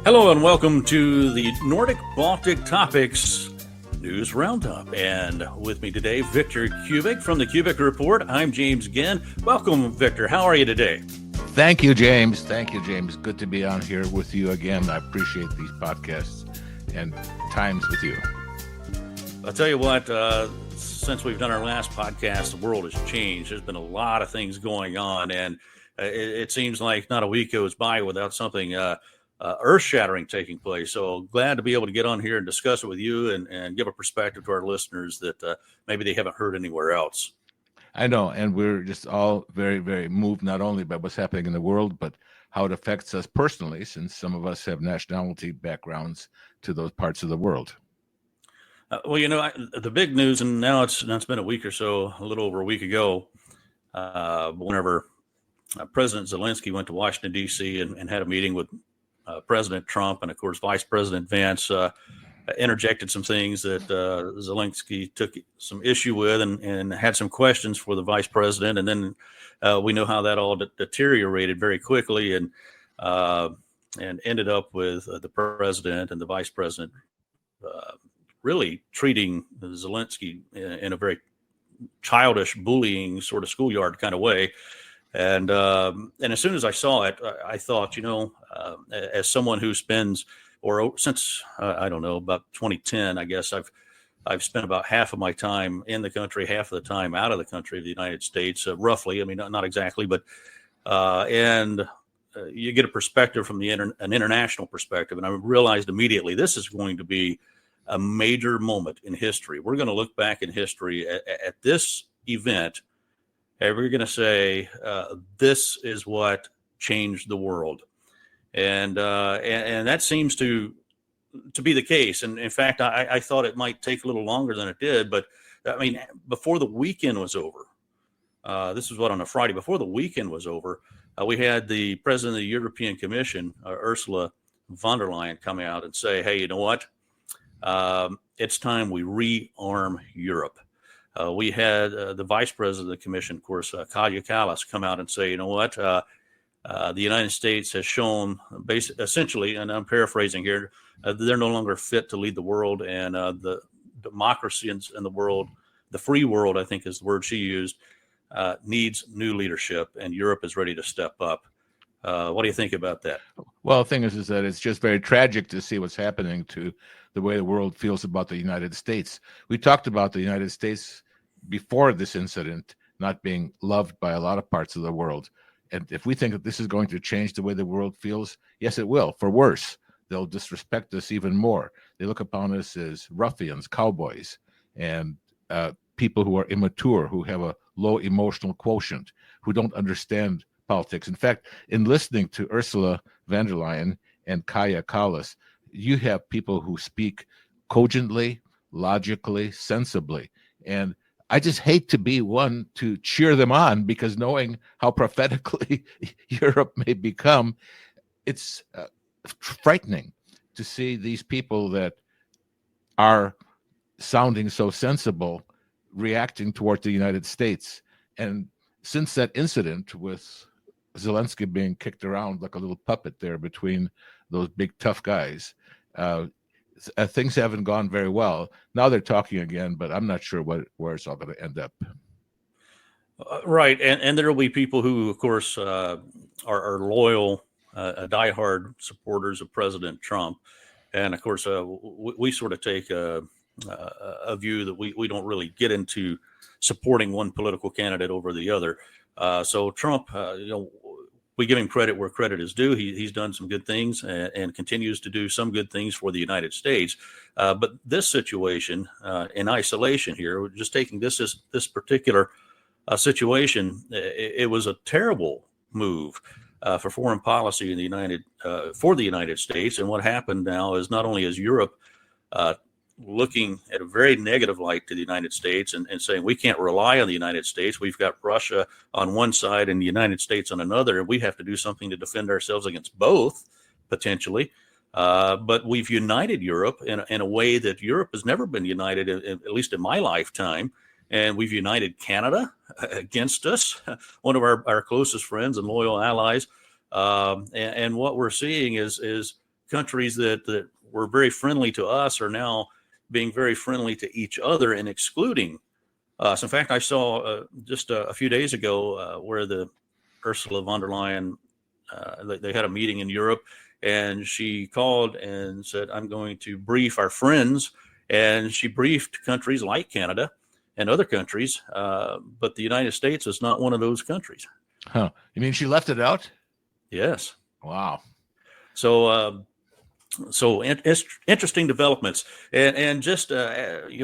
Hello and welcome to the Nordic Baltic Topics News Roundup. And with me today, Victor Kubik from the Kubik Report. I'm James Ginn. Welcome, Victor. How are you today? Thank you, James. Good to be on here with you again. I appreciate these podcasts and times with you. I'll tell you what, since we've done our last podcast, the world has changed. There's been a lot of things going on, and it seems like not a week goes by without something earth-shattering taking place. So glad to be able to get on here and discuss it with you and give a perspective to our listeners that maybe they haven't heard anywhere else. I know, and we're just all very, very moved not only by what's happening in the world, but how it affects us personally, since some of us have nationality backgrounds to those parts of the world. Well, the big news, and now it's been a week or so, a little over a week ago, whenever President Zelensky went to Washington, D.C. and had a meeting with President Trump, and of course Vice President Vance interjected some things that Zelensky took some issue with and had some questions for the Vice President, and then we know how that all deteriorated very quickly and ended up with the President and the Vice President really treating Zelensky in a very childish, bullying sort of schoolyard kind of way. And as soon as I saw it, I thought, as someone who spends, or since I don't know, about 2010, I guess I've spent about half of my time in the country, half of the time out of the country of the United States, roughly. I mean, not exactly, but you get a perspective from an international perspective, and I realized immediately this is going to be a major moment in history. We're going to look back in history at this event. And we're going to say this is what changed the world, and that seems to be the case. And in fact, I thought it might take a little longer than it did. But I mean, before the weekend was over, this was on a Friday. Before the weekend was over, we had the president of the European Commission, Ursula von der Leyen, come out and say, "Hey, you know what? It's time we rearm Europe." We had the vice president of the commission, of course, Kaja Kallas, come out and say, you know what, the United States has shown essentially, and I'm paraphrasing here, they're no longer fit to lead the world, and the democracy in the world, the free world, I think is the word she used, needs new leadership, and Europe is ready to step up. What do you think about that? Well, the thing is that it's just very tragic to see what's happening to the way the world feels about the United States. We talked about the United States before this incident not being loved by a lot of parts of the world. And if we think that this is going to change the way the world feels, yes, it will, for worse. They'll disrespect us even more. They look upon us as ruffians, cowboys, and people who are immature, who have a low emotional quotient, who don't understand politics. In fact, in listening to Ursula von der Leyen and Kaja Kallas, you have people who speak cogently, logically, sensibly. And I just hate to be one to cheer them on, because knowing how prophetically Europe may become, it's frightening to see these people that are sounding so sensible reacting toward the United States. And since that incident with Zelensky being kicked around like a little puppet there between those big tough guys, things haven't gone very well. Now they're talking again, but I'm not sure where it's all going to end up. Right, and there will be people who, of course, are loyal, diehard supporters of President Trump, and of course, we sort of take a view that we don't really get into supporting one political candidate over the other. So Trump, we give him credit where credit is due. He's done some good things and continues to do some good things for the United States. But this situation in isolation here, just taking this particular situation, it was a terrible move for foreign policy in for the United States. And what happened now is not only is Europe looking at a very negative light to the United States and saying we can't rely on the United States. We've got Russia on one side and the United States on another, and we have to do something to defend ourselves against both, potentially. But we've united Europe in a way that Europe has never been united, at least in my lifetime. And we've united Canada against us, one of our closest friends and loyal allies. And what we're seeing is countries that were very friendly to us are now being very friendly to each other and excluding us. In fact, I saw just a few days ago where the Ursula von der Leyen, they had a meeting in Europe, and she called and said, I'm going to brief our friends. And she briefed countries like Canada and other countries, but the United States is not one of those countries. Huh. You mean she left it out? Yes. Wow. So, interesting developments, and just kind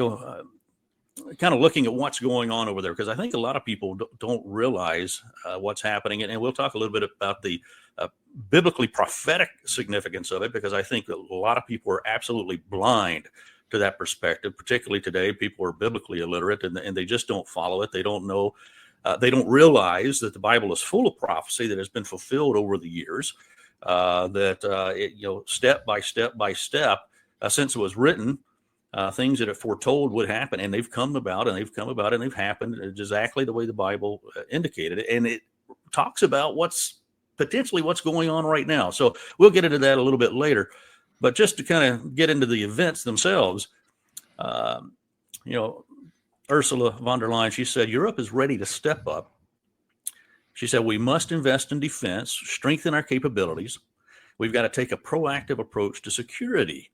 of looking at what's going on over there, because I think a lot of people don't realize what's happening, and we'll talk a little bit about the biblically prophetic significance of it, because I think a lot of people are absolutely blind to that perspective. Particularly today, people are biblically illiterate, and they just don't follow it. They don't know. They don't realize that the Bible is full of prophecy that has been fulfilled over the years. Step by step by step, since it was written, things that it foretold would happen, and they've come about, and they've happened exactly the way the Bible indicated it. And it talks about what's going on right now. So we'll get into that a little bit later. But just to kind of get into the events themselves, Ursula von der Leyen, she said, Europe is ready to step up. She said, we must invest in defense, strengthen our capabilities. We've got to take a proactive approach to security.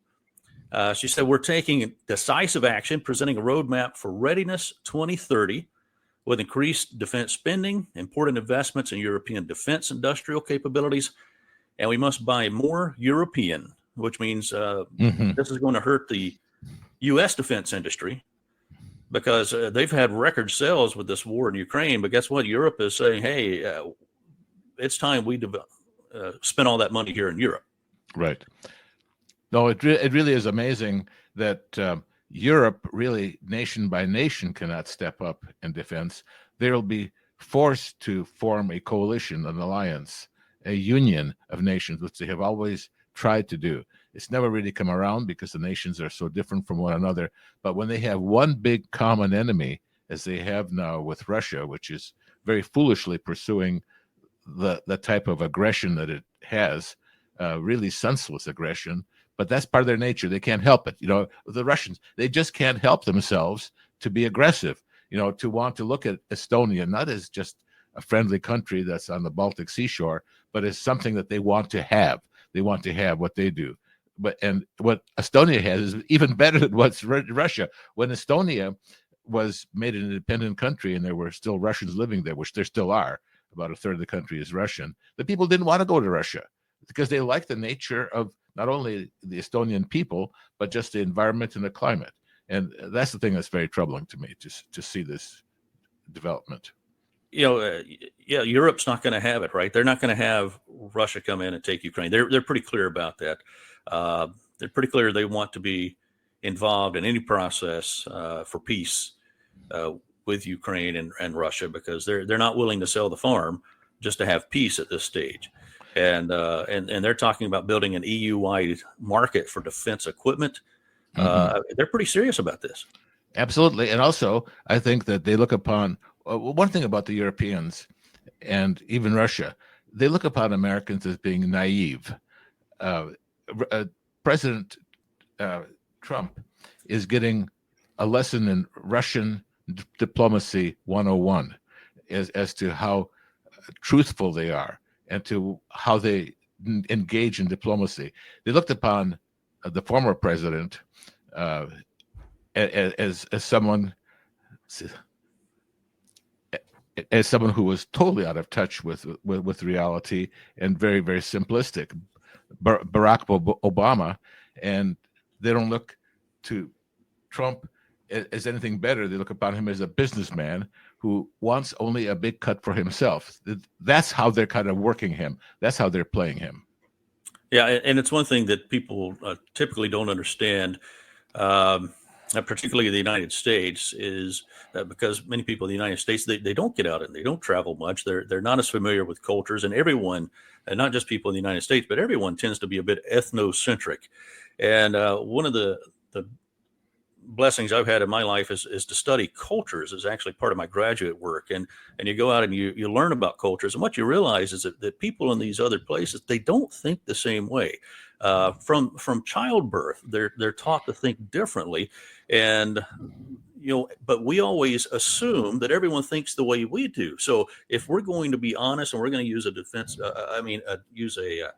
She said, we're taking decisive action, presenting a roadmap for Readiness 2030 with increased defense spending, important investments in European defense industrial capabilities, and we must buy more European, which means this is going to hurt the U.S. defense industry, because they've had record sales with this war in Ukraine. But guess what? Europe is saying, hey, it's time we spend all that money here in Europe. Right. No, it really is amazing that Europe, really nation by nation, cannot step up in defense. They'll be forced to form a coalition, an alliance, a union of nations, which they have always tried to do. It's never really come around because the nations are so different from one another. But when they have one big common enemy, as they have now with Russia, which is very foolishly pursuing the type of aggression that it has, really senseless aggression, but that's part of their nature. They can't help it. The Russians, they just can't help themselves to be aggressive, to want to look at Estonia not as just a friendly country that's on the Baltic seashore, but as something that they want to have. They want to have what they do. And what Estonia has is even better than what's Russia. When Estonia was made an independent country and there were still Russians living there, which there still are, about a third of the country is Russian, the people didn't want to go to Russia because they like the nature of not only the Estonian people, but just the environment and the climate. And that's the thing that's very troubling to me, to see this development. Europe's not going to have it, right? They're not going to have Russia come in and take Ukraine. They're pretty clear about that. They're pretty clear they want to be involved in any process for peace with Ukraine and Russia, because they're not willing to sell the farm just to have peace at this stage. And they're talking about building an EU-wide market for defense equipment. They're pretty serious about this. Absolutely. And also, I think that they look upon one thing about the Europeans and even Russia, they look upon Americans as being naive. President Trump is getting a lesson in Russian diplomacy 101 as to how truthful they are and to how they engage in diplomacy. They looked upon the former president as someone who was totally out of touch with reality and very, very simplistic. Barack Obama, and they don't look to Trump as anything better. They look upon him as a businessman who wants only a big cut for himself. That's how they're kind of working him. That's how they're playing him. Yeah, and it's one thing that people typically don't understand, particularly in the United States, is that because many people in the United States, they don't get out and they don't travel much. They're not as familiar with cultures, and everyone, and not just people in the United States, but everyone tends to be a bit ethnocentric. And one of the blessings I've had in my life is to study cultures. Is actually part of my graduate work, and you go out and you learn about cultures, and what you realize is that people in these other places, they don't think the same way. From childbirth, they're taught to think differently, and but we always assume that everyone thinks the way we do. So if we're going to be honest and we're going to use a defense, use a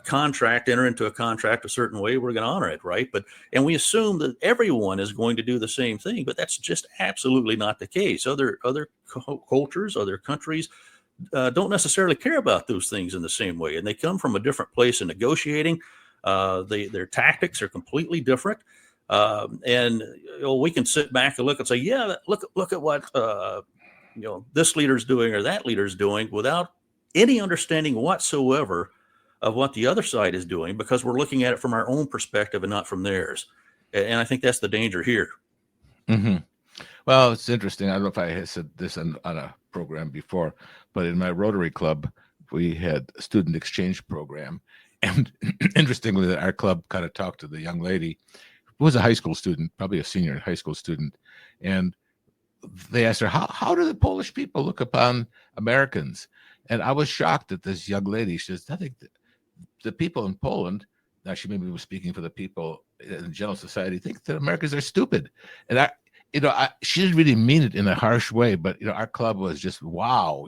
contract, enter into a contract a certain way, we're going to honor it, right? And we assume that everyone is going to do the same thing, but that's just absolutely not the case. Other cultures, other countries don't necessarily care about those things in the same way, and they come from a different place in negotiating. Their tactics are completely different. And we can sit back and look and say, yeah, look at what this leader's doing or that leader's doing, without any understanding whatsoever of what the other side is doing, because we're looking at it from our own perspective and not from theirs. And I think that's the danger here. Mm-hmm. Well, it's interesting. I don't know if I had said this on a program before, but in my Rotary Club, we had a student exchange program. And interestingly, our club kind of talked to the young lady who was a high school student, probably a senior high school student. And they asked her, how do the Polish people look upon Americans? And I was shocked that this young lady, she says, I think the people in Poland, now she maybe was speaking for the people in general society, think that Americans are stupid. And she didn't really mean it in a harsh way, but our club was just, wow,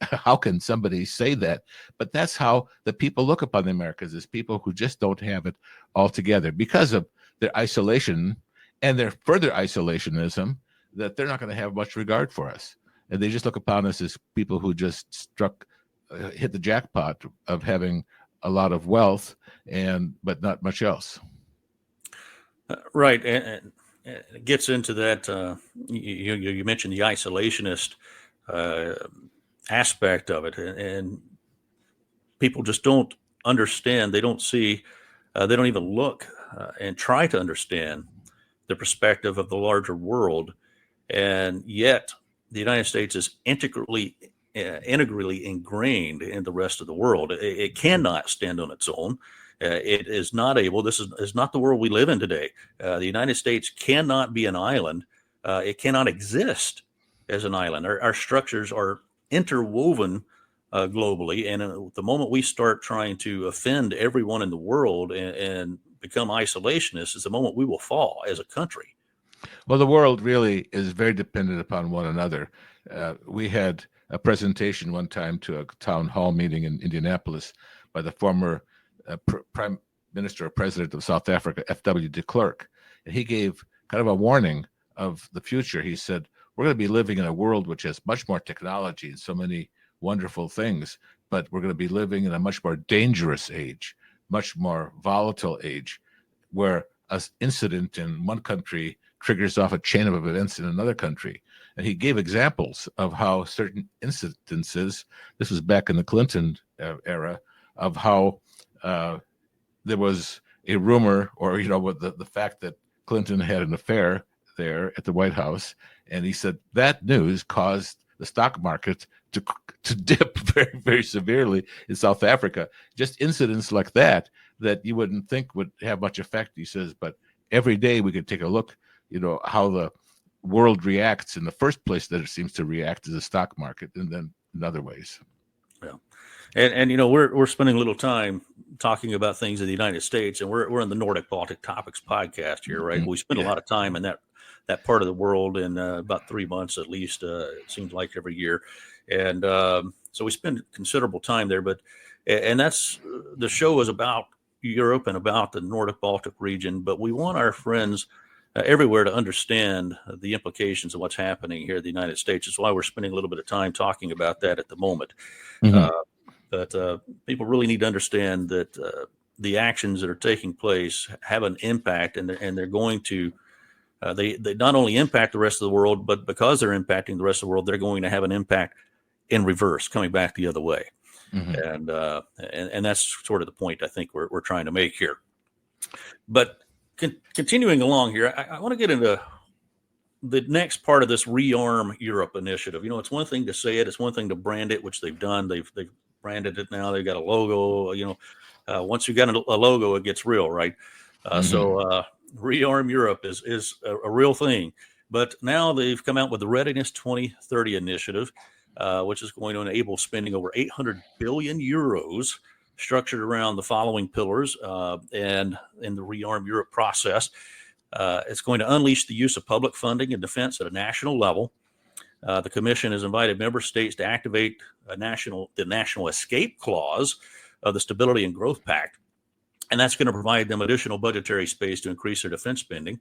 how can somebody say that? But that's how the people look upon the Americans, as people who just don't have it all together because of their isolation and their further isolationism, that they're not going to have much regard for us. And they just look upon us as people who just hit the jackpot of having a lot of wealth, but not much else. Right. And it gets into that. You mentioned the isolationist aspect of it, and people just don't understand. They don't see. They don't even look and try to understand the perspective of the larger world, and yet the United States is integrally ingrained in the rest of the world. It cannot stand on its own. It is not able. This is not the world we live in today. The United States cannot be an island. It cannot exist as an island. Our structures are interwoven globally, and the moment we start trying to offend everyone in the world and become isolationists is the moment we will fall as a country. Well, the world really is very dependent upon one another. We had a presentation one time to a town hall meeting in Indianapolis by the former Prime Minister or President of South Africa, F.W. de Klerk. And he gave kind of a warning of the future. He said, we're going to be living in a world which has much more technology and so many wonderful things, but we're going to be living in a much more dangerous age, much more volatile age, where an incident in one country triggers off a chain of events in another country. And he gave examples of how certain incidences, this was back in the Clinton era, of how there was a rumor, or the fact that Clinton had an affair there at the White House, and he said that news caused the stock market to dip very, very severely in South Africa. Just incidents like that you wouldn't think would have much effect, he says, but every day we could take a look, how the world reacts. In the first place that it seems to react is the stock market, and then in other ways. Yeah. And we're spending a little time talking about things in the United States, and we're in the Nordic Baltic Topics podcast here, right? We spend a lot of time in that part of the world in about 3 months at least, it seems like every year. And so we spend considerable time there, and that's the show is about Europe and about the Nordic Baltic region, but we want our friends everywhere to understand the implications of what's happening here in the United States. That's why we're spending a little bit of time talking about that at the moment. Mm-hmm. But people really need to understand that the actions that are taking place have an impact, and they're going to they not only impact the rest of the world, but because they're impacting the rest of the world, they're going to have an impact in reverse, coming back the other way. Mm-hmm. And that's sort of the point I think we're trying to make here. But continuing along here, I want to get into the next part of this Rearm Europe initiative. It's one thing to say it, it's one thing to brand it, which they've done. They've branded it now. They've got a logo. Once you got a logo, it gets real, right? Mm-hmm. So Rearm Europe is a real thing. But now they've come out with the Readiness 2030 initiative, which is going to enable spending over 800 billion euros structured around the following pillars and in the Rearm Europe process. It's going to unleash the use of public funding in defense at a national level. The Commission has invited member states to activate the national escape clause of the Stability and Growth Pact, and that's going to provide them additional budgetary space to increase their defense spending.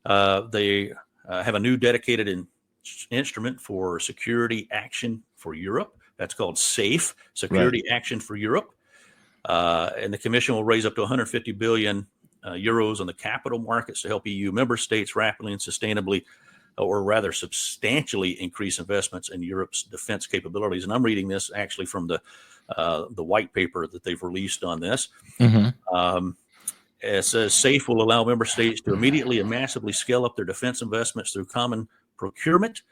They have a new dedicated instrument for security action for Europe. That's called SAFE, Security Action for Europe. And the Commission will raise up to 150 billion euros on the capital markets to help EU member states rapidly and sustainably, or rather substantially, increase investments in Europe's defense capabilities. And I'm reading this actually from the white paper that they've released on this. It says SAFE will allow member states to immediately and massively scale up their defense investments through common procurement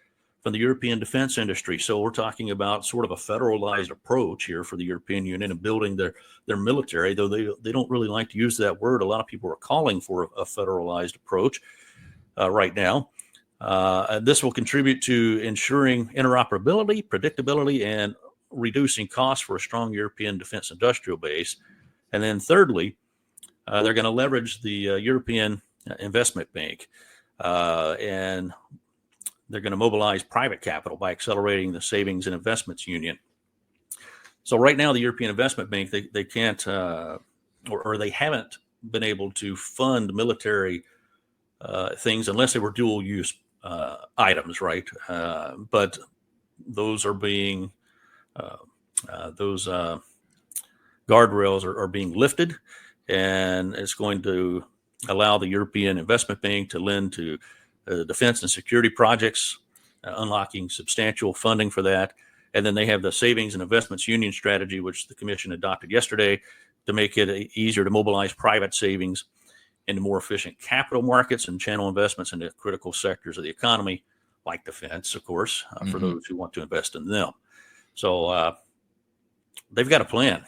from the European defense industry. So we're talking about sort of a federalized approach here for the European Union and building their military, though they don't really like to use that word. A lot of people are calling for a federalized approach right now. This will contribute to ensuring interoperability, predictability, and reducing costs for a strong European defense industrial base. And then thirdly, they're going to leverage the European Investment Bank, and they're going to mobilize private capital by accelerating the Savings and Investments Union. So right now, the European Investment Bank, they can't, or they haven't been able to fund military things unless they were dual use items, right? But those are being, those guardrails are being lifted, and it's going to allow the European Investment Bank to lend to defense and security projects, unlocking substantial funding for that. And then they have the Savings and Investments Union strategy, which the Commission adopted yesterday, to make it easier to mobilize private savings into more efficient capital markets and channel investments into critical sectors of the economy, like defense, of course, for those who want to invest in them. So they've got a plan,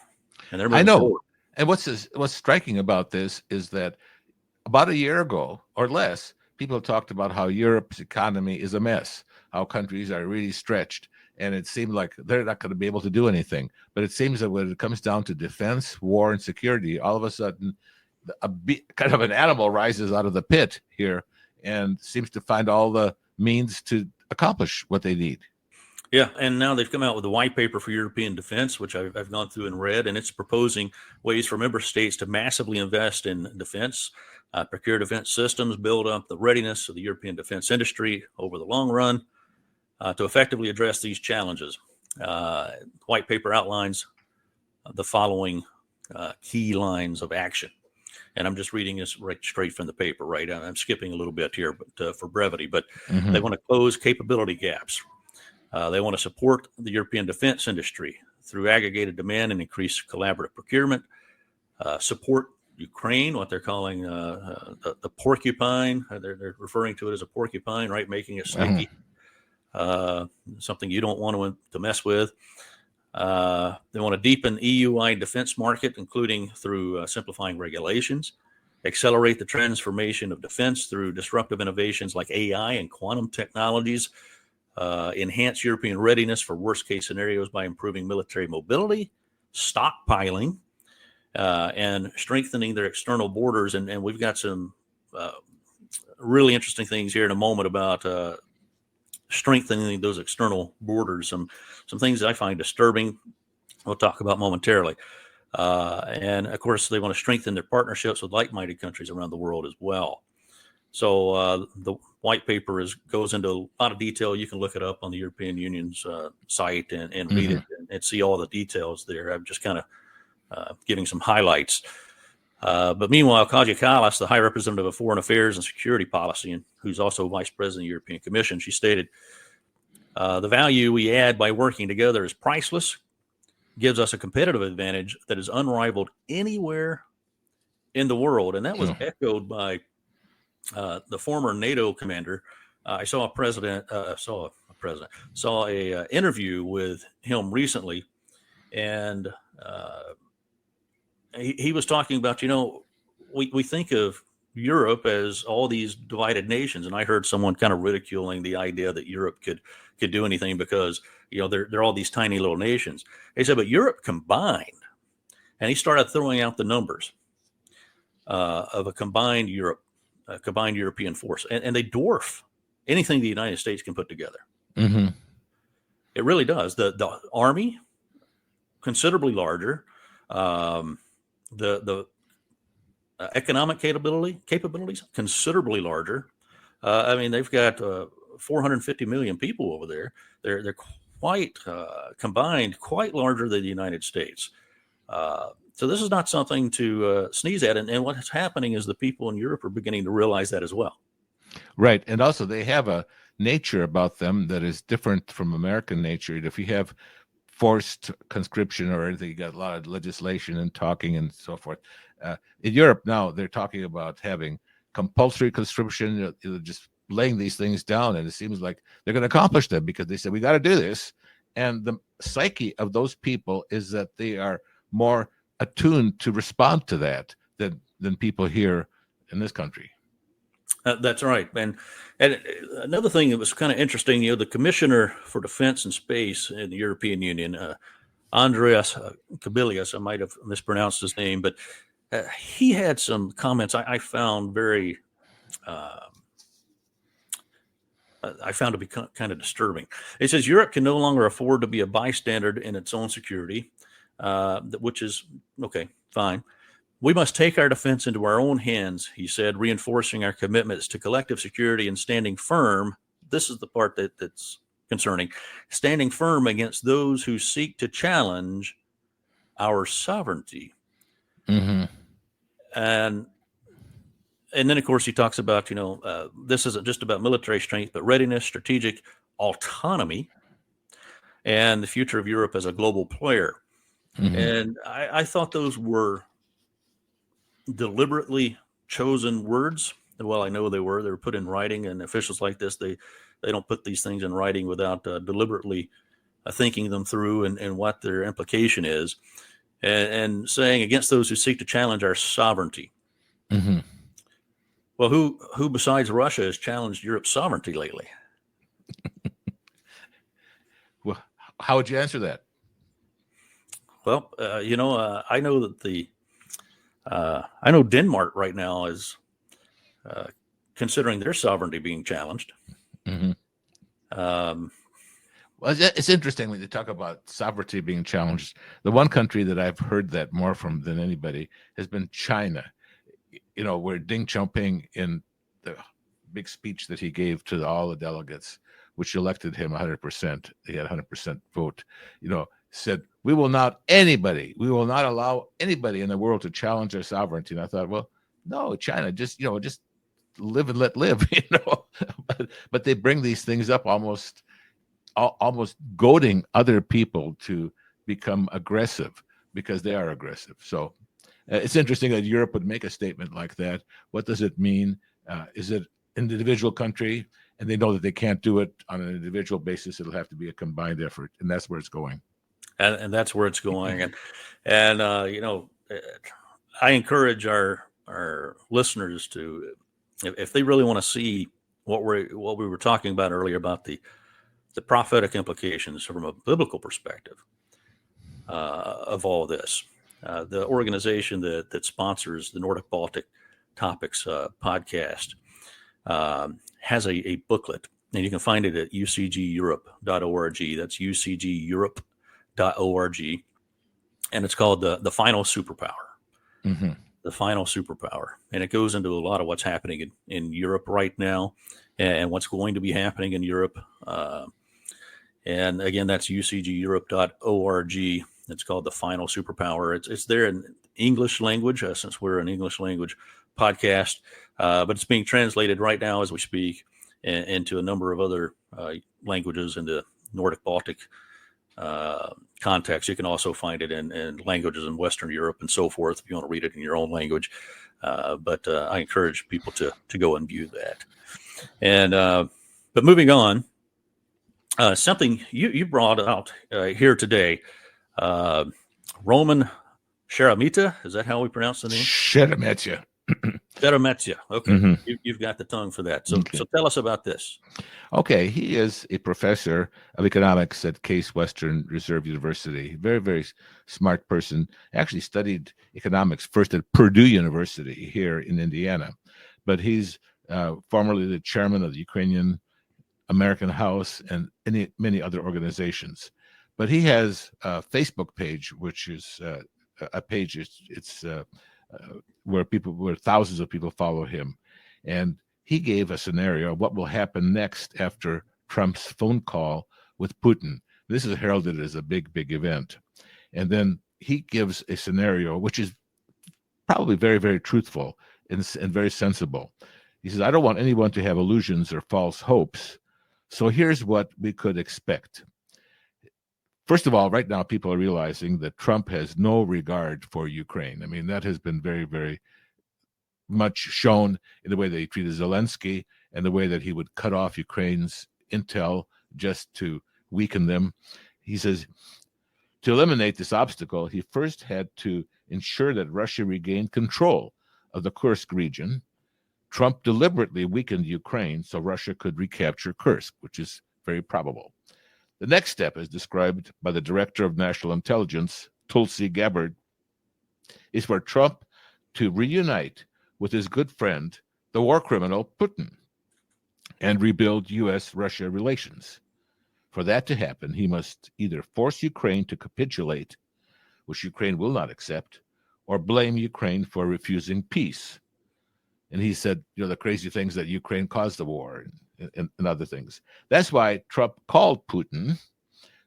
and they're moving forward. And what's striking about this is that about a year ago or less, people talked about how Europe's economy is a mess, how countries are really stretched, and it seemed like they're not going to be able to do anything. But it seems that when it comes down to defense, war, and security, all of a sudden, kind of an animal rises out of the pit here and seems to find all the means to accomplish what they need. Yeah, and now they've come out with a white paper for European defense, which I've gone through and read, and it's proposing ways for member states to massively invest in defense, procure defense systems, build up the readiness of the European defense industry over the long run to effectively address these challenges. White paper outlines the following key lines of action. And I'm just reading this right straight from the paper, right? I'm skipping a little bit here, but for brevity. But they want to close capability gaps. They want to support the European defense industry through aggregated demand and increased collaborative procurement, support Ukraine, what they're calling the porcupine. They're referring to it as a porcupine, right? Making it sneaky, something you don't want to mess with. They want to deepen EU-wide defense market, including through simplifying regulations, accelerate the transformation of defense through disruptive innovations like AI and quantum technologies, enhance European readiness for worst-case scenarios by improving military mobility, stockpiling, and strengthening their external borders. And we've got some really interesting things here in a moment about strengthening those external borders. Some things that I find disturbing, we'll talk about momentarily. And, of course, they want to strengthen their partnerships with like-minded countries around the world as well. So the white paper goes into a lot of detail. You can look it up on the European Union's site and read it and see all the details there. I'm just kind of giving some highlights. But meanwhile, Kaja Kallas, the High Representative of Foreign Affairs and Security Policy, and who's also Vice President of the European Commission, she stated, the value we add by working together is priceless, gives us a competitive advantage that is unrivaled anywhere in the world. And that was echoed by the former NATO commander. I saw a interview with him recently, and he was talking about, we think of Europe as all these divided nations. And I heard someone kind of ridiculing the idea that Europe could do anything because, they're all these tiny little nations. He said, but Europe combined, and he started throwing out the numbers of a combined European force, and they dwarf anything the United States can put together. Mm-hmm. It really does. The army, considerably larger. The economic capabilities, considerably larger. I mean, they've got 450 million people over there. They're quite combined, quite larger than the United States. So this is not something to sneeze at. And what's happening is the people in Europe are beginning to realize that as well. Right. And also they have a nature about them that is different from American nature. If you have forced conscription or anything, you got a lot of legislation and talking and so forth. In Europe now, they're talking about having compulsory conscription, just laying these things down. And it seems like they're going to accomplish them because they said, we got to do this. And the psyche of those people is that they are more attuned to respond to that than people here in this country. That's right. And another thing that was kind of interesting, the Commissioner for Defense and Space in the European Union, Andreas Kubilius, I might have mispronounced his name, but he had some comments I found very, I found to be kind of disturbing. He says, Europe can no longer afford to be a bystander in its own security, which is, okay, fine. We must take our defense into our own hands, he said, reinforcing our commitments to collective security and standing firm. This is the part that's concerning. Standing firm against those who seek to challenge our sovereignty. Mm-hmm. And then, of course, he talks about, this isn't just about military strength, but readiness, strategic autonomy, and the future of Europe as a global player. Mm-hmm. And I thought those were deliberately chosen words. Well, I know they were put in writing, and officials like this, they don't put these things in writing without deliberately thinking them through and what their implication is, and saying against those who seek to challenge our sovereignty. Mm-hmm. Well, who besides Russia has challenged Europe's sovereignty lately? Well, how would you answer that? Well, I know that I know Denmark right now is considering their sovereignty being challenged. Mm-hmm. Well, it's interesting when you talk about sovereignty being challenged. The one country that I've heard that more from than anybody has been China. Where Deng Xiaoping, in the big speech that he gave to all the delegates, which elected him 100%, he had 100% vote, said, we will not allow anybody in the world to challenge our sovereignty. And I thought, well, no, China, just live and let live, but they bring these things up almost goading other people to become aggressive because they are aggressive. So it's interesting that Europe would make a statement like that. What does it mean? Is it an individual country? And they know that they can't do it on an individual basis. It'll have to be a combined effort. And that's where it's going. And that's where it's going. And I encourage our listeners to, if they really want to see what we were talking about earlier about the prophetic implications from a biblical perspective of all of this. The organization that sponsors the Nordic Baltic Topics podcast has a booklet, and you can find it at ucgeurope.org. That's ucgeurope.org, and it's called the Final Superpower. Mm-hmm. The Final Superpower, and it goes into a lot of what's happening in Europe right now, and what's going to be happening in Europe. And again, that's ucgeurope.org. It's called the Final Superpower. It's there in English language, since we're an English language podcast, but it's being translated right now as we speak into a number of other languages in the Nordic Baltic context. You can also find it in languages in Western Europe and so forth if you want to read it in your own language. But I encourage people to go and view that. And but moving on, something you brought out here today. Roman Sheremeta, is that how we pronounce the name? Sheremeta. Sheremeta. Okay. Mhm. You've got the tongue for that. So, Okay. so tell us about this. Okay, he is a professor of economics at Case Western Reserve University. Very, very smart person. Actually studied economics first at Purdue University here in Indiana, but he's formerly the chairman of the Ukrainian American House and many other organizations. But he has a Facebook page, which is a page. It's where thousands of people follow him, and he gave a scenario of what will happen next after Trump's phone call with Putin. This is heralded as a big, big event. And then he gives a scenario which is probably very, very truthful and very sensible. He says, I don't want anyone to have illusions or false hopes. So here's what we could expect. First of all, right now, people are realizing that Trump has no regard for Ukraine. I mean, that has been very, very much shown in the way that he treated Zelensky and the way that he would cut off Ukraine's intel just to weaken them. He says to eliminate this obstacle, he first had to ensure that Russia regained control of the Kursk region. Trump deliberately weakened Ukraine so Russia could recapture Kursk, which is very probable. The next step, as described by the Director of National Intelligence, Tulsi Gabbard, is for Trump to reunite with his good friend, the war criminal Putin, and rebuild U.S.-Russia relations. For that to happen, he must either force Ukraine to capitulate, which Ukraine will not accept, or blame Ukraine for refusing peace. And he said, the crazy things that Ukraine caused the war and other things. That's why Trump called Putin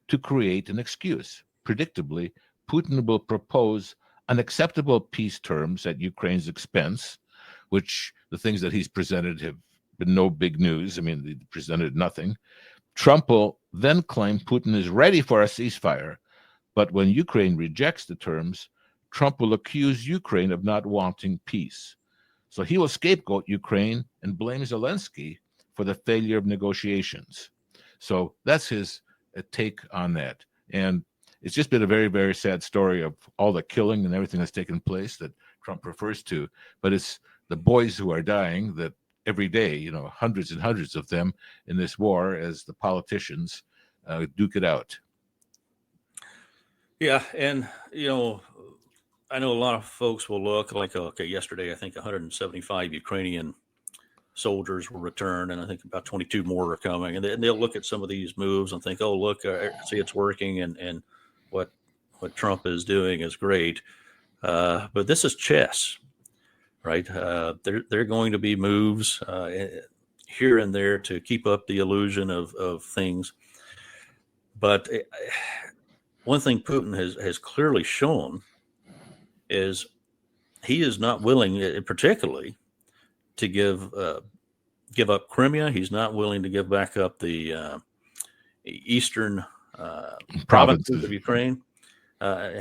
to create an excuse. Predictably, Putin will propose unacceptable peace terms at Ukraine's expense, which the things that he's presented have been no big news. I mean, they presented nothing. Trump will then claim Putin is ready for a ceasefire, but when Ukraine rejects the terms, Trump will accuse Ukraine of not wanting peace. So he will scapegoat Ukraine and blame Zelensky for the failure of negotiations. So that's his take on that. And it's just been a very, very sad story of all the killing and everything that's taken place that Trump refers to. But it's the boys who are dying that every day, hundreds and hundreds of them in this war as the politicians duke it out. Yeah. And, I know a lot of folks will look like, okay, yesterday, I think 175 Ukrainian soldiers were returned, and I think about 22 more are coming. And they'll look at some of these moves and think, oh, look, see, it's working, and what Trump is doing is great. But this is chess, right? There going to be moves here and there to keep up the illusion of things. But one thing Putin has clearly shown is he is not willing, particularly, to give up Crimea. He's not willing to give back up the eastern provinces of Ukraine.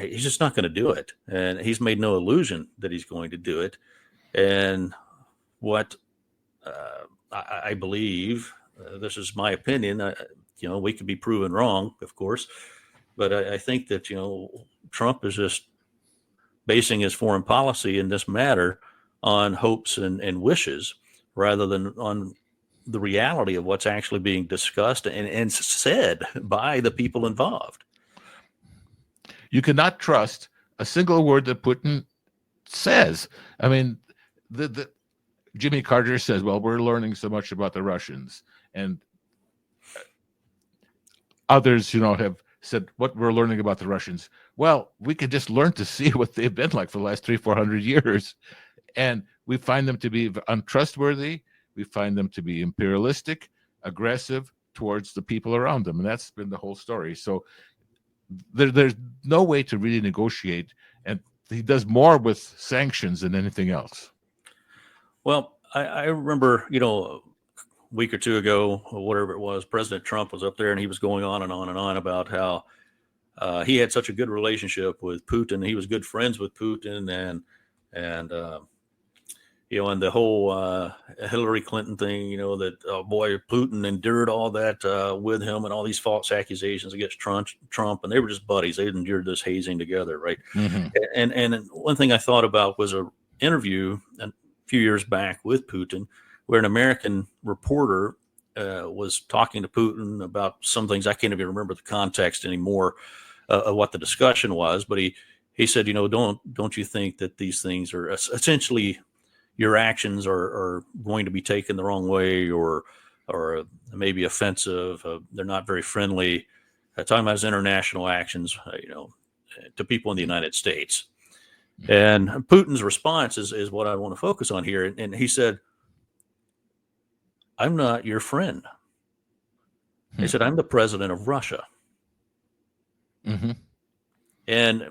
He's just not going to do it, and he's made no illusion that he's going to do it. And what I believe, this is my opinion. We could be proven wrong, of course, but I think that Trump is just basing his foreign policy in this matter on hopes and wishes rather than on the reality of what's actually being discussed and said by the people involved. You cannot trust a single word that Putin says. I mean, the Jimmy Carter says, well, we're learning so much about the Russians. And others, have said what we're learning about the Russians. Well, we could just learn to see what they've been like for the last 300-400 years. And we find them to be untrustworthy. We find them to be imperialistic, aggressive towards the people around them. And that's been the whole story. So there's no way to really negotiate. And he does more with sanctions than anything else. Well, I remember, a week or two ago, or whatever it was, President Trump was up there and he was going on and on and on about how he had such a good relationship with Putin. He was good friends with Putin, and and the whole Hillary Clinton thing, that boy, Putin endured all that with him, and all these false accusations against Trump, and they were just buddies. They endured this hazing together, right? Mm-hmm. And one thing I thought about was a interview, and few years back with Putin, where an American reporter was talking to Putin about some things. I can't even remember the context anymore of what the discussion was, but he said, don't you think that these things are essentially your actions are going to be taken the wrong way or maybe offensive? They're not very friendly. Talking about his international actions, to people in the United States. And Putin's response is what I want to focus on here. And he said, I'm not your friend. He said, I'm the president of Russia. Mm-hmm. And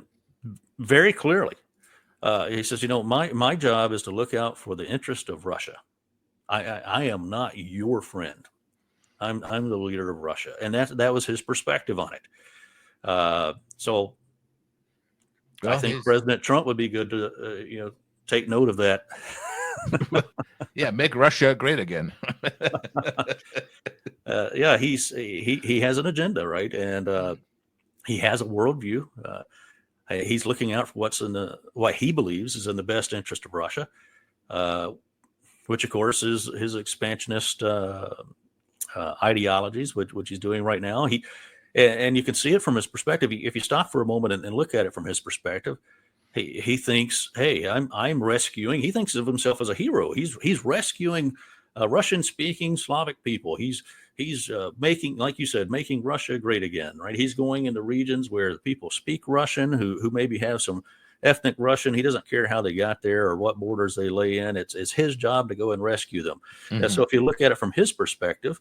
very clearly, he says, my job is to look out for the interest of Russia. I am not your friend. I'm the leader of Russia. And that was his perspective on it. So I think President Trump would be good to, take note of that. Yeah, make Russia great again. Yeah, he has an agenda, right? And he has a worldview. He's looking out for what he believes is in the best interest of Russia, which of course is his expansionist ideologies, which he's doing right now. And you can see it from his perspective. If you stop for a moment and look at it from his perspective, he thinks, hey, I'm rescuing. He thinks of himself as a hero. He's rescuing Russian-speaking Slavic people. He's making, like you said, making Russia great again, right? He's going into regions where the people speak Russian, who maybe have some ethnic Russian. He doesn't care how they got there or what borders they lay in. It's his job to go and rescue them. Mm-hmm. And so if you look at it from his perspective,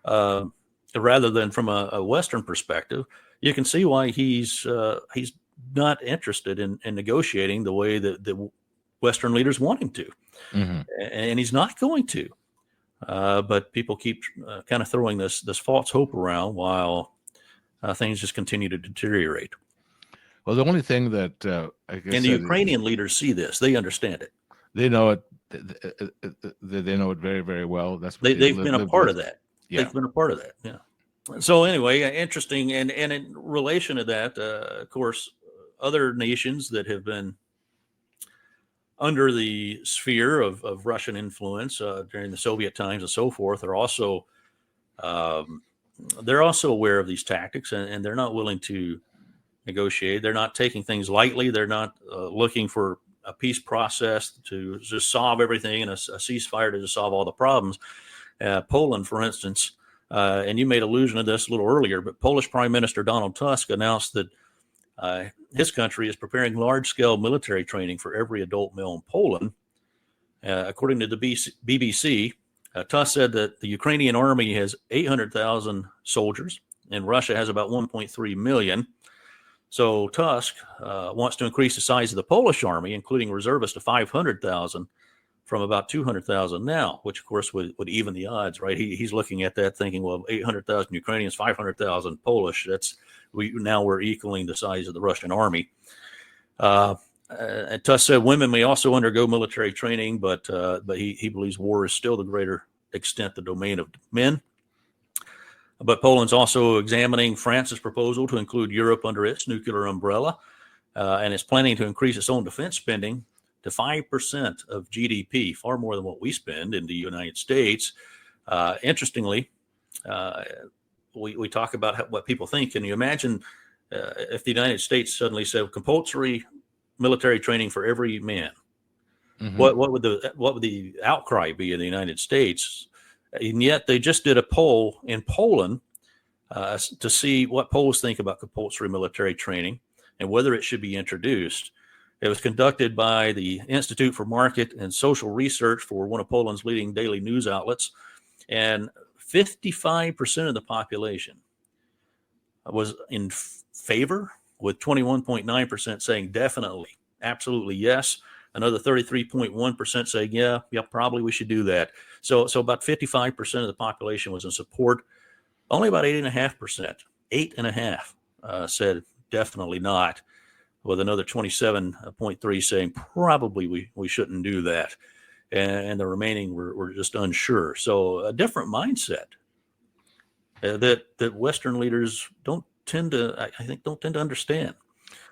rather than from a Western perspective, you can see why he's not interested in negotiating the way that the Western leaders want him to. Mm-hmm. And he's not going to. But people keep kind of throwing this false hope around while things just continue to deteriorate. Well, the only thing that and the Ukrainian leaders see this; they understand it. They know it. They know it very, very well. That's what they've been a part of that. Yeah. They've been a part of that. Yeah. So anyway, interesting, and in relation to that, of course, other nations that have been under the sphere of Russian influence during the Soviet times and so forth are also they're also aware of these tactics, and they're not willing to negotiate. They're not taking things lightly. They're not looking for a peace process to just solve everything and a ceasefire to just solve all the problems. Poland, for instance, and you made allusion to this a little earlier, but Polish Prime Minister Donald Tusk announced that his country is preparing large-scale military training for every adult male in Poland. According to the BBC, Tusk said that the Ukrainian army has 800,000 soldiers, and Russia has about 1.3 million. So Tusk wants to increase the size of the Polish army, including reservists, to 500,000 from about 200,000 now, which of course would even the odds, right? He's looking at that thinking, well, 800,000 Ukrainians, 500,000 Polish, we're equaling the size of the Russian army. And Tusk said women may also undergo military training, but he believes war is still the greater extent the domain of men. But Poland's also examining France's proposal to include Europe under its nuclear umbrella, and is planning to increase its own defense spending to 5% of GDP, far more than what we spend in the United States. Interestingly, we talk about what people think. Can you imagine if the United States suddenly said compulsory military training for every man? Mm-hmm. What would the outcry be in the United States? And yet they just did a poll in Poland to see what Poles think about compulsory military training and whether it should be introduced. It was conducted by the Institute for Market and Social Research for one of Poland's leading daily news outlets. And 55% of the population was in favor, with 21.9% saying definitely, absolutely yes. Another 33.1% saying, yeah, probably we should do that. So about 55% of the population was in support. Only about 8.5% said definitely not, with another 27.3 saying probably we shouldn't do that. And the remaining were just unsure. So a different mindset that Western leaders don't tend to understand.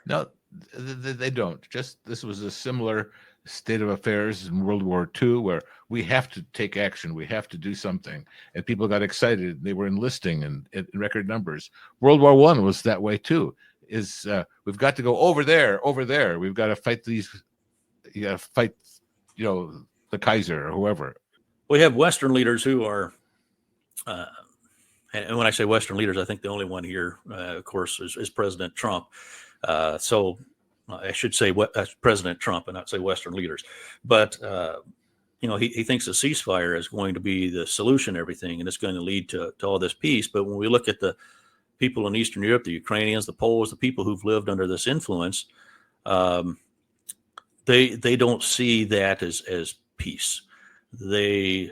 No, they don't. Just this was a similar state of affairs in World War II, where we have to take action, we have to do something, and people got excited. They were enlisting in record numbers. World War I was that way too. We've got to go over there, over there. We've got to fight these. You got to fight, the Kaiser or whoever. We have Western leaders who are, and when I say Western leaders, I think the only one here, of course, is President Trump. So I should say President Trump and not say Western leaders. But, he thinks a ceasefire is going to be the solution to everything, and it's going to lead to all this peace. But when we look at the people in Eastern Europe, the Ukrainians, the Poles, the people who've lived under this influence, they don't see that as peace. They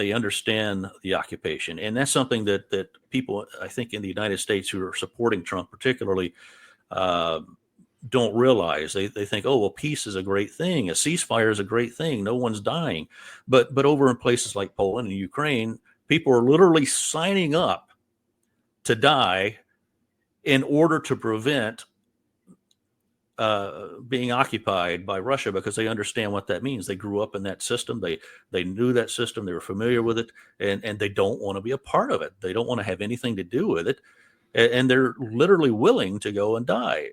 understand the occupation, and that's something that people, I think, in the United States who are supporting Trump particularly don't realize. They think, oh, well, peace is a great thing, a ceasefire is a great thing, no one's dying. But over in places like Poland and Ukraine, people are literally signing up to die in order to prevent being occupied by Russia, because they understand what that means. They grew up in that system. They knew that system. They were familiar with it, and they don't want to be a part of it. They don't want to have anything to do with it, and they're literally willing to go and die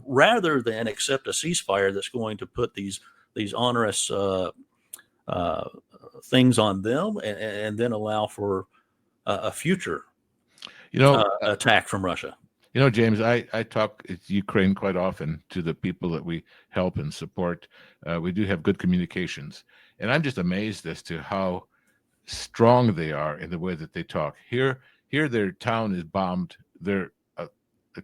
rather than accept a ceasefire that's going to put these onerous things on them, and then allow for a future attack from Russia. James, I talk Ukraine quite often to the people that we help and support. We do have good communications, and I'm just amazed as to how strong they are in the way that they talk. Here, their town is bombed. A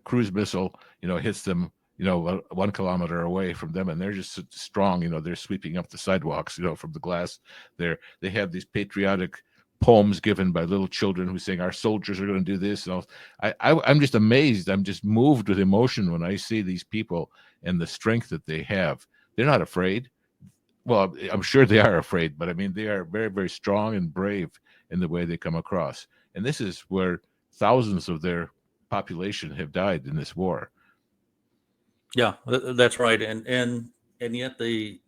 cruise missile, hits them, 1 kilometer away from them, and they're just strong. They're sweeping up the sidewalks, from the glass. They have these patriotic poems given by little children who sing, "Our soldiers are going to do this." And I'm just amazed. I'm just moved with emotion when I see these people and the strength that they have. They're not afraid. Well, I'm sure they are afraid, but I mean, they are very, very strong and brave in the way they come across. And this is where thousands of their population have died in this war. Yeah, that's right. And yet they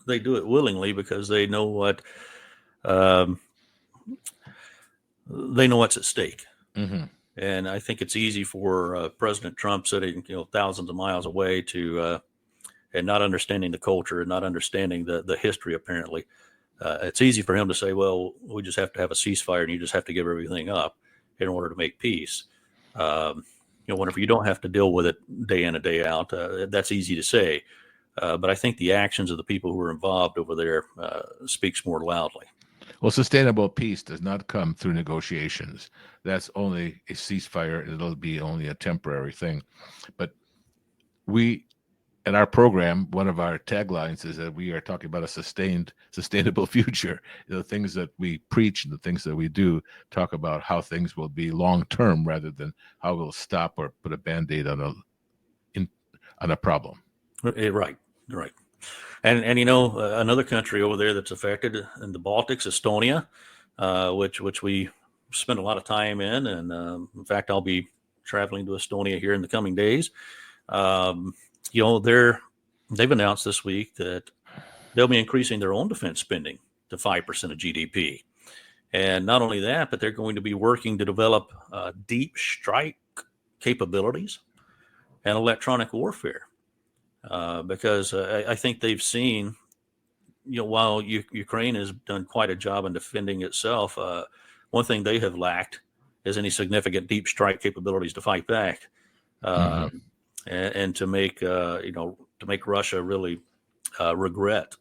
do it willingly, because they know what, they know what's at stake. Mm-hmm. And I think it's easy for President Trump, sitting thousands of miles away, to and not understanding the culture and not understanding the history. Apparently, it's easy for him to say, "Well, we just have to have a ceasefire, and you just have to give everything up in order to make peace." Whenever you don't have to deal with it day in and day out, that's easy to say. But I think the actions of the people who are involved over there speaks more loudly. Well, sustainable peace does not come through negotiations. That's only a ceasefire. It'll be only a temporary thing. But we, in our program, one of our taglines is that we are talking about a sustainable future. The things that we preach and the things that we do talk about how things will be long-term rather than how we'll stop or put a Band-Aid on a problem. Right. And another country over there that's affected in the Baltics, Estonia, which we spend a lot of time in, and in fact, I'll be traveling to Estonia here in the coming days. They've announced this week that they'll be increasing their own defense spending to 5% of GDP, and not only that, but they're going to be working to develop deep strike capabilities and electronic warfare. Because I think they've seen, while Ukraine has done quite a job in defending itself, one thing they have lacked is any significant deep strike capabilities to fight back, and to make Russia really regret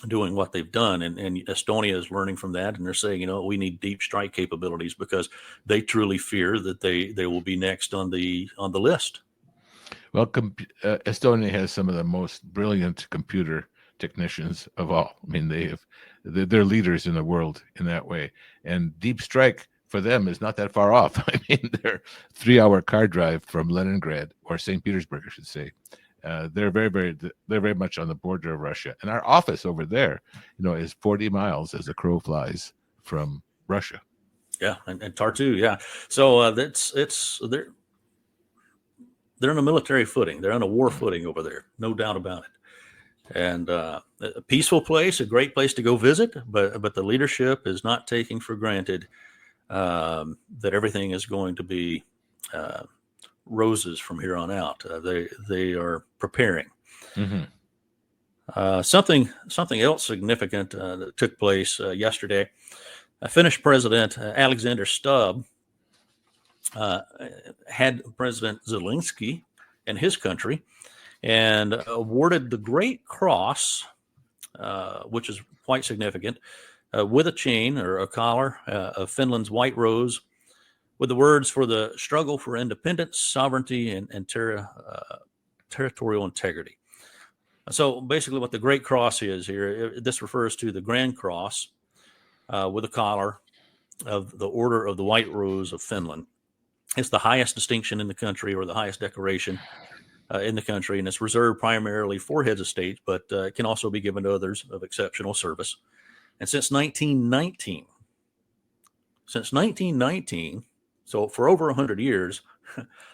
doing what they've done. And Estonia is learning from that, and they're saying, we need deep strike capabilities, because they truly fear that they will be next on the list. Well, Estonia has some of the most brilliant computer technicians of all. I mean, they're leaders in the world in that way. And deep strike for them is not that far off. I mean, they're 3-hour car drive from Leningrad, or St. Petersburg, I should say. They're very much on the border of Russia. And our office over there, is 40 miles as the crow flies from Russia. Yeah, and Tartu, yeah. So they're on a military footing. They're on a war footing over there, no doubt about it. and a peaceful place, a great place to go visit. But the leadership is not taking for granted that everything is going to be roses from here on out. They are preparing. Mm-hmm. Something else significant that took place yesterday. Finnish President Alexander Stubb had President Zelensky and his country and awarded the Great Cross, which is quite significant, with a chain or a collar of Finland's white rose with the words for the struggle for independence, sovereignty, and territorial integrity. So basically what the Great Cross is here, this refers to the Grand Cross with a collar of the Order of the White Rose of Finland. It's the highest distinction in the country, or the highest decoration in the country, and it's reserved primarily for heads of state, but it can also be given to others of exceptional service. And since 1919, so for over 100 years,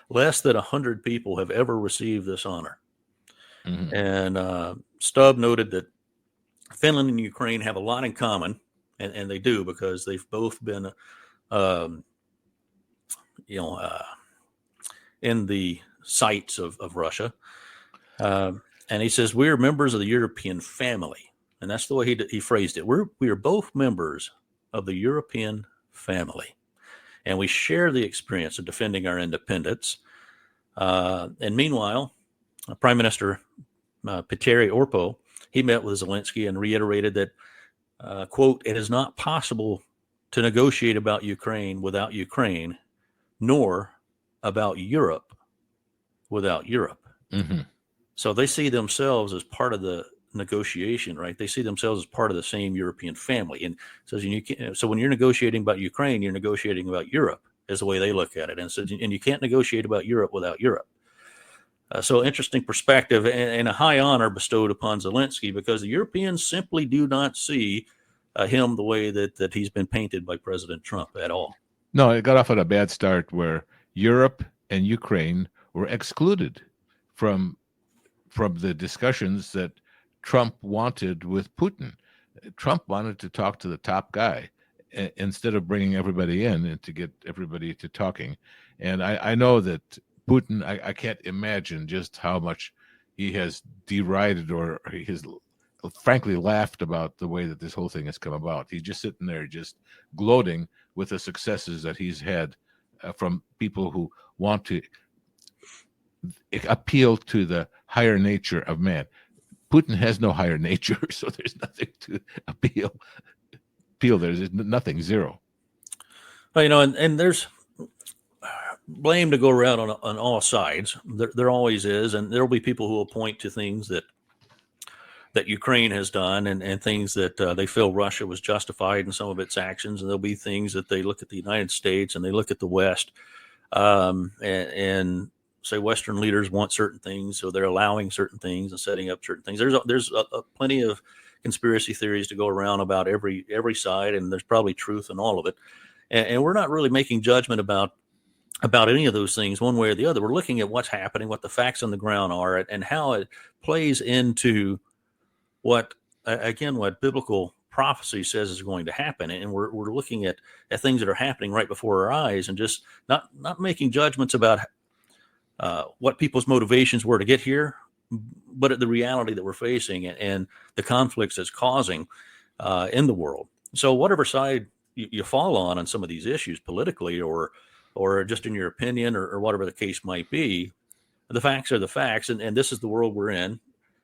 less than 100 people have ever received this honor. Mm-hmm. And Stubb noted that Finland and Ukraine have a lot in common, and they do, because they've both been, in the sights of Russia. And he says, we are members of the European family. And that's the way he phrased it. We are both members of the European family. And we share the experience of defending our independence. And meanwhile, Prime Minister Petteri Orpo, he met with Zelensky and reiterated that, quote, it is not possible to negotiate about Ukraine without Ukraine, nor about Europe without Europe. Mm-hmm. So they see themselves as part of the negotiation, right? They see themselves as part of the same European family. And so when you're negotiating about Ukraine, you're negotiating about Europe, is the way they look at it. And so, and you can't negotiate about Europe without Europe. So interesting perspective, and a high honor bestowed upon Zelensky, because the Europeans simply do not see him the way that he's been painted by President Trump at all. No, it got off on a bad start where Europe and Ukraine were excluded from the discussions that Trump wanted with Putin. Trump wanted to talk to the top guy instead of bringing everybody in and to get everybody to talking. And I know that Putin, I can't imagine just how much he has derided or he has frankly laughed about the way that this whole thing has come about. He's just sitting there just gloating with the successes that he's had from people who want to appeal to the higher nature of man. Putin has no higher nature, so there's nothing to appeal. There's nothing, zero. Well, and there's blame to go around on all sides. There always is, and there will be people who will point to things that Ukraine has done and things that they feel Russia was justified in some of its actions, and there'll be things that they look at the United States and they look at the West and say Western leaders want certain things, so they're allowing certain things and setting up certain things. There's plenty of conspiracy theories to go around about every side, and there's probably truth in all of it. And we're not really making judgment about any of those things one way or the other. We're looking at what's happening, what the facts on the ground are, and how it plays into what biblical prophecy says is going to happen. And we're looking at things that are happening right before our eyes, and just not making judgments about what people's motivations were to get here, but at the reality that we're facing and the conflicts it's causing in the world. So whatever side you fall on some of these issues politically or just in your opinion or whatever the case might be, the facts are the facts, and this is the world we're in,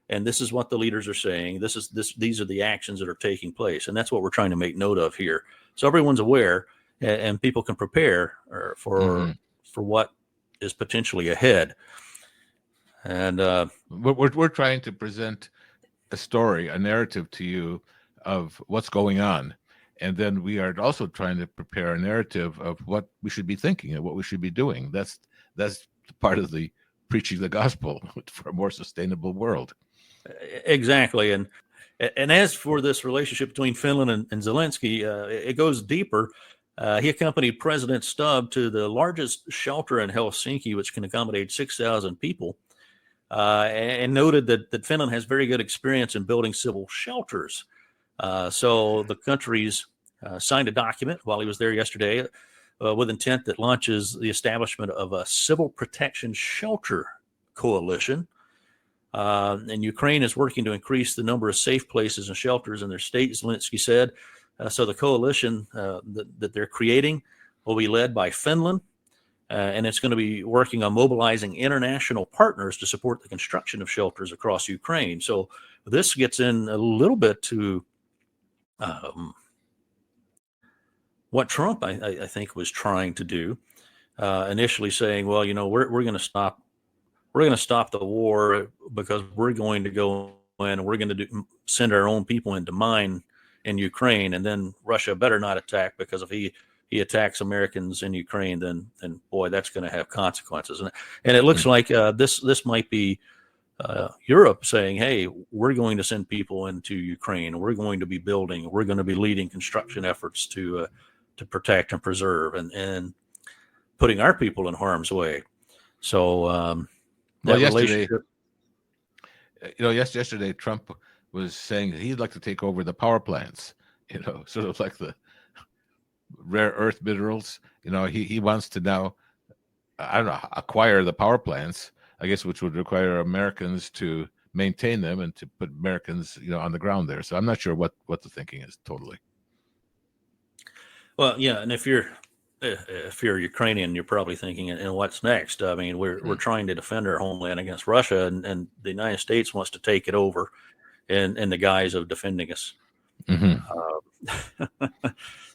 and this is what the leaders are saying. These are the actions that are taking place, and that's what we're trying to make note of here, so everyone's aware and people can prepare for what is potentially ahead. And we're trying to present a story, a narrative to you of what's going on. And then we are also trying to prepare a narrative of what we should be thinking and what we should be doing. That's part of the preaching the gospel for a more sustainable world. Exactly. And as for this relationship between Finland and Zelensky, it goes deeper. He accompanied President Stubb to the largest shelter in Helsinki, which can accommodate 6,000 people. and noted that Finland has very good experience in building civil shelters. So the countries signed a document while he was there yesterday with intent that launches the establishment of a civil protection shelter coalition. And Ukraine is working to increase the number of safe places and shelters in their state, Zelensky said. So the coalition that they're creating will be led by Finland, and it's going to be working on mobilizing international partners to support the construction of shelters across Ukraine. So this gets in a little bit to what Trump, I think, was trying to do, initially saying, well, we're going to stop. We're going to stop the war because we're going to go in and we're going to send our own people in to mine in Ukraine, and then Russia better not attack, because if he attacks Americans in Ukraine, then boy, that's going to have consequences. And it looks like this might be Europe saying, hey, we're going to send people into Ukraine. We're going to be building. We're going to be leading construction efforts to protect and preserve and putting our people in harm's way. So yesterday Trump was saying that he'd like to take over the power plants, sort of like the rare earth minerals. He wants to now, I don't know, acquire the power plants, I guess, which would require Americans to maintain them and to put Americans, on the ground there. So I'm not sure what the thinking is totally. Well, yeah, and if you're Ukrainian, you're probably thinking, and what's next? I mean, we're trying to defend our homeland against Russia, and the United States wants to take it over in the guise of defending us. Mm-hmm.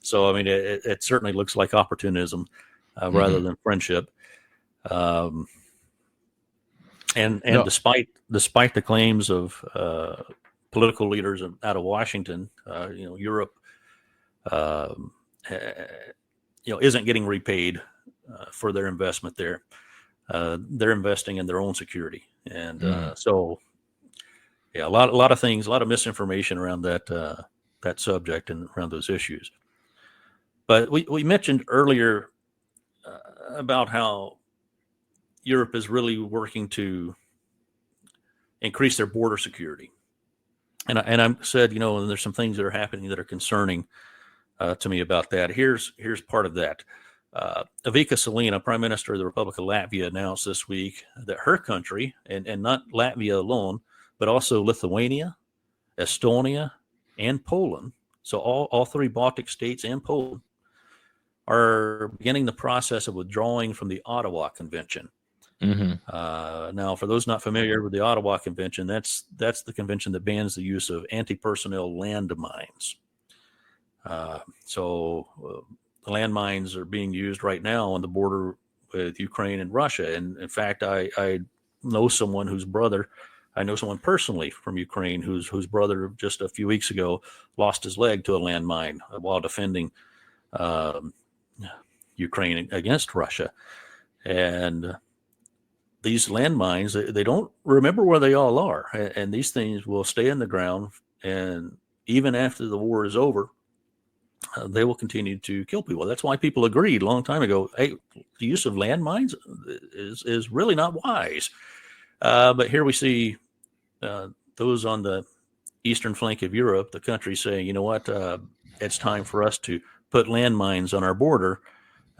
So, I mean, it certainly looks like opportunism rather than friendship. And despite the claims of political leaders out of Washington, Europe, isn't getting repaid for their investment there. They're investing in their own security, and so a lot of things, a lot of misinformation around that subject and around those issues. But we mentioned earlier about how Europe is really working to increase their border security, and I said, and there's some things that are happening that are concerning to me about that. Here's part of that. Iveco Salina, Prime Minister of the Republic of Latvia, announced this week that her country, and not Latvia alone, but also Lithuania, Estonia, and Poland, so all three Baltic states and Poland, are beginning the process of withdrawing from the Ottawa Convention. Mm-hmm. Now, for those not familiar with the Ottawa Convention, that's the convention that bans the use of anti-personnel landmines. So the landmines are being used right now on the border with Ukraine and Russia. And in fact, I know someone personally from Ukraine whose brother just a few weeks ago lost his leg to a landmine while defending Ukraine against Russia. And these landmines, they don't remember where they all are. And these things will stay in the ground. And even after the war is over, they will continue to kill people. That's why people agreed a long time ago, hey, the use of landmines is really not wise. But here we see those on the eastern flank of Europe, the countries saying, you know what, it's time for us to put landmines on our border.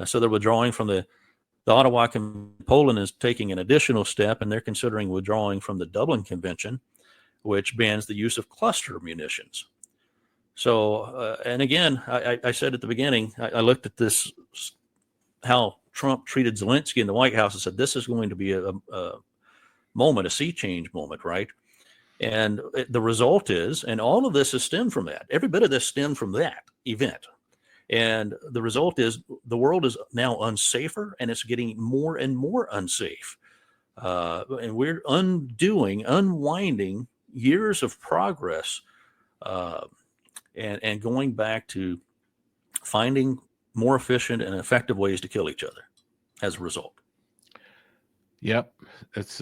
So they're withdrawing from the Ottawa Convention. Poland is taking an additional step, and they're considering withdrawing from the Dublin Convention, which bans the use of cluster munitions. So, and again, I said at the beginning, I looked at this, how Trump treated Zelensky in the White House, and said, this is going to be a sea change moment, right? And the result is, and all of this is stemmed from that. Every bit of this stemmed from that event. And the result is the world is now unsafer, and it's getting more and more unsafe. And we're unwinding years of progress, and going back to finding more efficient and effective ways to kill each other as a result. Yep. It's,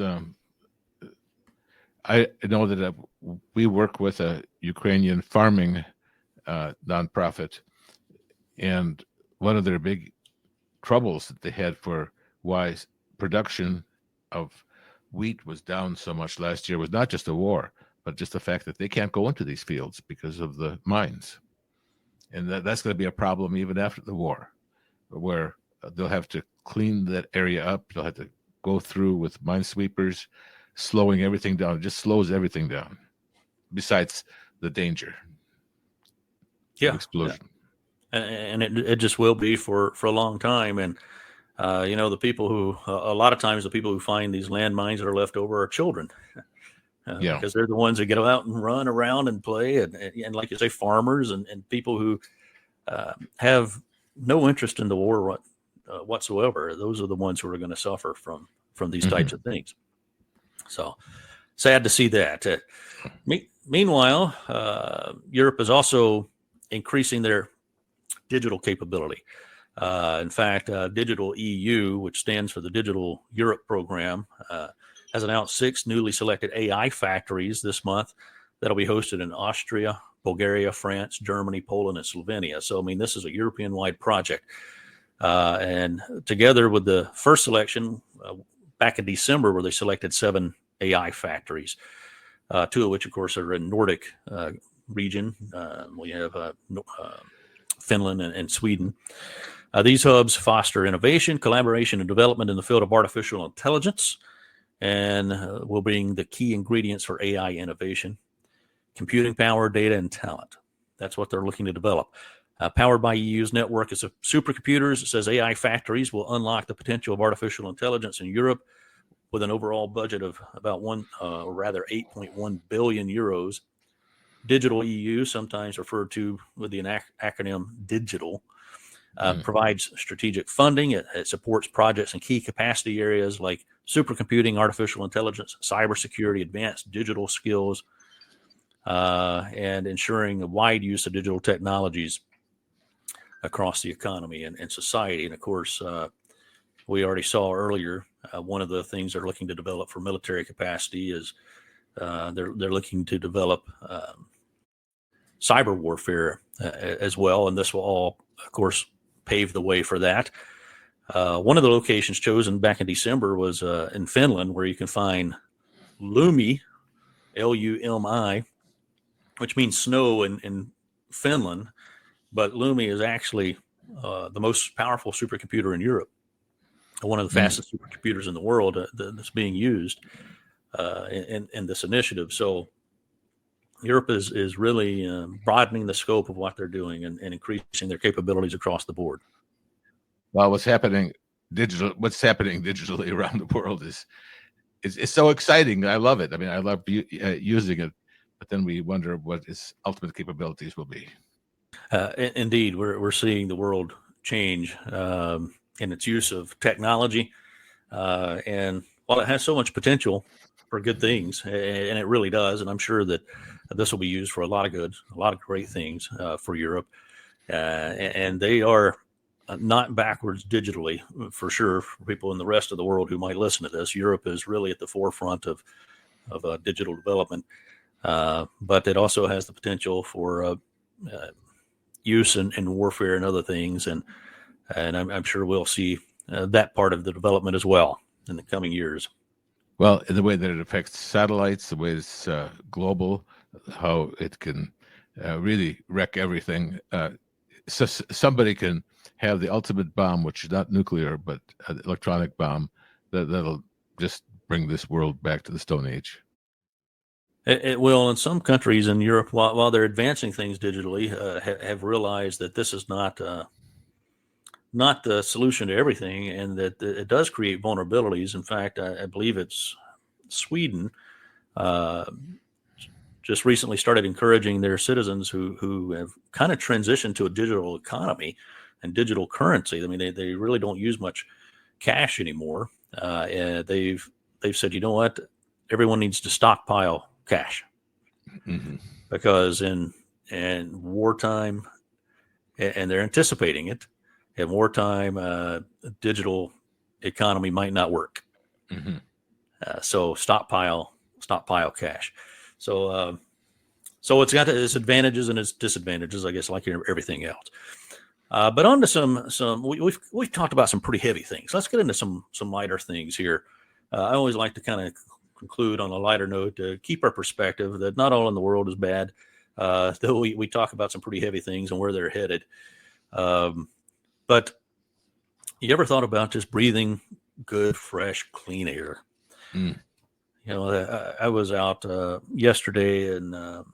I know that we work with a Ukrainian farming nonprofit, and one of their big troubles that they had for production of wheat was down so much last year was not just the war, but just the fact that they can't go into these fields because of the mines. And that's going to be a problem even after the war, where they'll have to clean that area up. They'll have to go through with minesweepers, slowing everything down. It just slows everything down, besides the danger of explosion. Yeah. And it just will be for a long time. And, the people who, a lot of times the people who find these landmines that are left over are children. Because they're the ones that get out and run around and play. And like you say, farmers and people who have no interest in the war whatsoever. Those are the ones who are going to suffer from these types of things. So sad to see that. Meanwhile, Europe is also increasing their digital capability. In fact, Digital EU, which stands for the Digital Europe Program, has announced 6 newly selected AI factories this month that'll be hosted in Austria, Bulgaria, France, Germany, Poland, and Slovenia. So, this is a European-wide project. And together with the first selection back in December, where they selected 7 AI factories, 2 of which, of course, are in Nordic region. We have Finland and Sweden. These hubs foster innovation, collaboration, and development in the field of artificial intelligence, and will bring the key ingredients for AI innovation: computing power, data, and talent. That's what they're looking to develop. Powered by EU's network of supercomputers, it says AI factories will unlock the potential of artificial intelligence in Europe with an overall budget of about 8.1 billion euros. Digital EU, sometimes referred to with the acronym DIGITAL, provides strategic funding. It supports projects in key capacity areas like supercomputing, artificial intelligence, cybersecurity, advanced digital skills, and ensuring a wide use of digital technologies across the economy and society. And of course, we already saw earlier, one of the things they're looking to develop for military capacity is they're looking to develop cyber warfare as well. And this will all, of course, pave the way for that. One of the locations chosen back in December was in Finland, where you can find Lumi, Lumi, which means snow in Finland. But Lumi is actually the most powerful supercomputer in Europe, one of the fastest supercomputers in the world that's being used in this initiative. So Europe is really broadening the scope of what they're doing and increasing their capabilities across the board. Well, what's happening digitally around the world is so exciting. I love it. I love using it, but then we wonder what its ultimate capabilities will be. Indeed, we're seeing the world change in its use of technology, and while it has so much potential for good things, and it really does, and I'm sure that this will be used for a lot of good, a lot of great things for Europe, and they are not backwards digitally, for sure. For people in the rest of the world who might listen to this, Europe is really at the forefront of digital development, but it also has the potential for use in warfare and other things, and I'm sure we'll see that part of the development as well in the coming years. Well, in the way that it affects satellites, the way it's global, how it can really wreck everything. So somebody can have the ultimate bomb, which is not nuclear, but an electronic bomb that'll just bring this world back to the Stone Age. It will. In some countries in Europe, while they're advancing things digitally, have realized that this is not the solution to everything, and that it does create vulnerabilities. In fact, I believe it's Sweden just recently started encouraging their citizens who have kind of transitioned to a digital economy and digital currency. They really don't use much cash anymore. And they've said, you know what, everyone needs to stockpile cash, because in wartime, and they're anticipating it, in wartime, digital economy might not work. So stockpile cash. So it's got its advantages and its disadvantages, I guess, like everything else. But on to some we've talked about some pretty heavy things. Let's get into some lighter things here. I always like to kind of conclude on a lighter note to keep our perspective that not all in the world is bad, though we talk about some pretty heavy things and where they're headed. But you ever thought about just breathing good, fresh, clean air? Mm. I was out yesterday and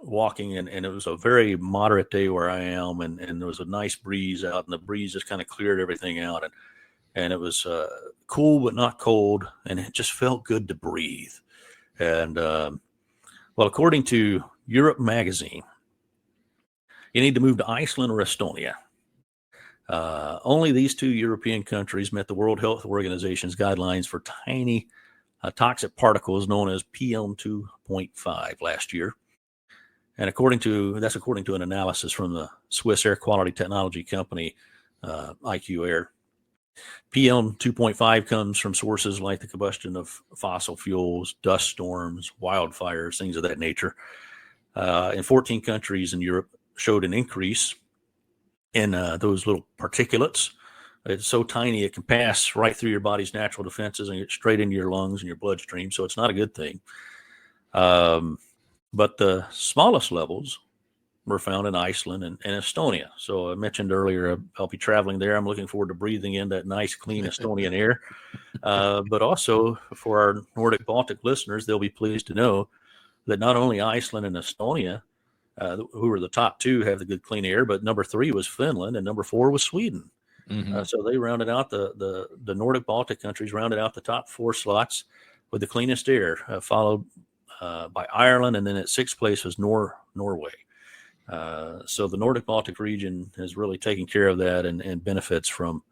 walking, and it was a very moderate day where I am, and there was a nice breeze out, and the breeze just kind of cleared everything out, and it was cool but not cold, and it just felt good to breathe. And well, according to Europe magazine, you need to move to Iceland or Estonia. Only these two European countries met the World Health Organization's guidelines for tiny toxic particles known as PM2.5 last year. And according to an analysis from the Swiss air quality technology company IQ Air. PM 2.5 comes from sources like the combustion of fossil fuels, dust storms, wildfires, things of that nature. In 14 countries in Europe showed an increase in those little particulates. It's so tiny it can pass right through your body's natural defenses and get straight into your lungs and your bloodstream, so it's not a good thing. But the smallest levels were found in Iceland and Estonia. So I mentioned earlier, I'll be traveling there. I'm looking forward to breathing in that nice, clean Estonian air. But also for our Nordic Baltic listeners, they'll be pleased to know that not only Iceland and Estonia, who are the top two, have the good clean air, but number 3 was Finland and number 4 was Sweden. Mm-hmm. So they rounded out the Nordic Baltic countries, rounded out the top 4 slots with the cleanest air, followed by Ireland, and then at 6th place was Norway. So the Nordic Baltic region has really taken care of that and benefits from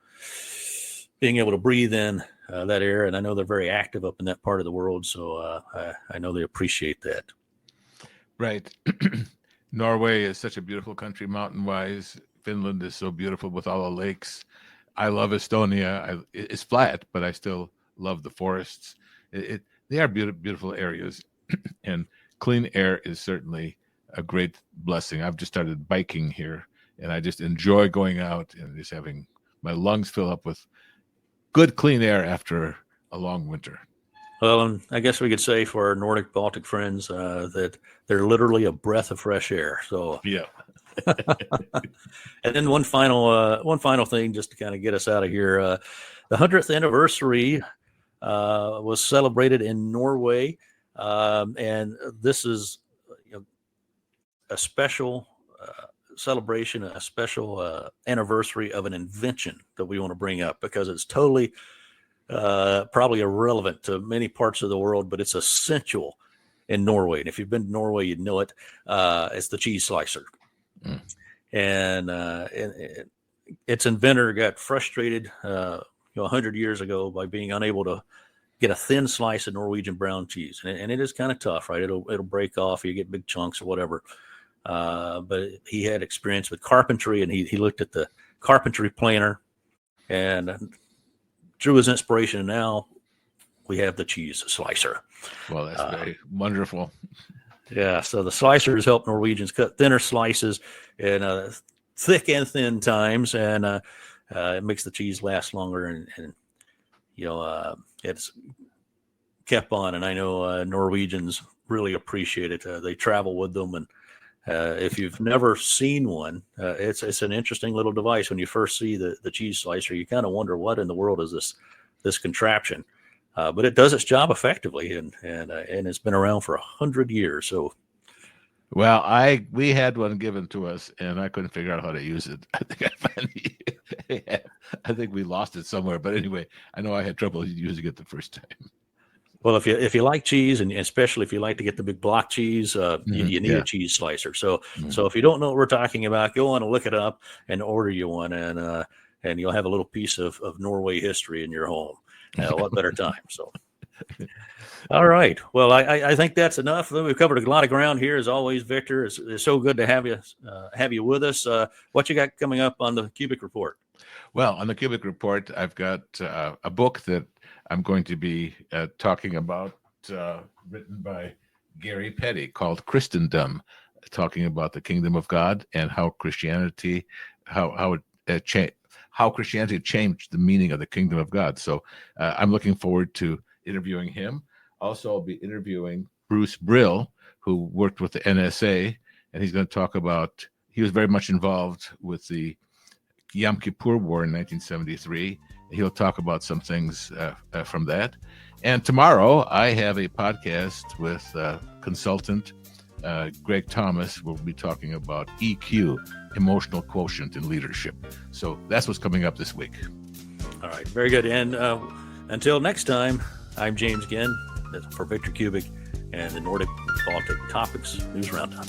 being able to breathe in that air. And I know they're very active up in that part of the world, so I know they appreciate that. Right. Norway is such a beautiful country mountain-wise. Finland is so beautiful with all the lakes. I love Estonia. It's flat, but I still love the forests. They are beautiful areas, and clean air is certainly a great blessing. I've just started biking here, and I just enjoy going out and just having my lungs fill up with good, clean air after a long winter. Well, and I guess we could say for our Nordic Baltic friends that they're literally a breath of fresh air. So yeah. And then one final thing, just to kind of get us out of here. The 100th anniversary was celebrated in Norway, and this is a special celebration, a special anniversary of an invention that we want to bring up because it's totally probably irrelevant to many parts of the world, but it's essential in Norway. And if you've been to Norway, you'd know it. It's the cheese slicer. Mm. And its inventor got frustrated 100 years ago by being unable to get a thin slice of Norwegian brown cheese. And it is kind of tough, right? It'll break off. You get big chunks or whatever. But he had experience with carpentry, and he looked at the carpentry planer and drew his inspiration. And now we have the cheese slicer. Well, that's very wonderful. Yeah. So the slicers help Norwegians cut thinner slices in thick and thin times, and it makes the cheese last longer. And it's kept on. And I know Norwegians really appreciate it. They travel with them, and if you've never seen one, it's an interesting little device. When you first see the cheese slicer, you kind of wonder what in the world is this contraption, but it does its job effectively, and it's been around for 100 years. So, well, we had one given to us, and I couldn't figure out how to use it. I think we lost it somewhere, but anyway, I know I had trouble using it the first time. Well, if you like cheese, and especially if you like to get the big block cheese, you need a cheese slicer. So so if you don't know what we're talking about, go on and look it up and order you one, and you'll have a little piece of Norway history in your home. What better time? So, all right. Well, I think that's enough. We've covered a lot of ground here, as always. Victor, it's so good to have you with us. What you got coming up on the Cubic Report? Well, on the Cubic Report, I've got a book that I'm going to be talking about, written by Gary Petty, called Christendom, talking about the kingdom of God and how Christianity, how Christianity changed the meaning of the kingdom of God. So I'm looking forward to interviewing him. Also, I'll be interviewing Bruce Brill, who worked with the NSA, and he's going to talk about, he was very much involved with the Yom Kippur War in 1973. He'll talk about some things from that. And tomorrow, I have a podcast with consultant Greg Thomas. We'll be talking about EQ, emotional quotient in leadership. So that's what's coming up this week. All right, very good. And until next time, I'm James Ginn for Victor Kubik and the Nordic Baltic Topics News Roundup.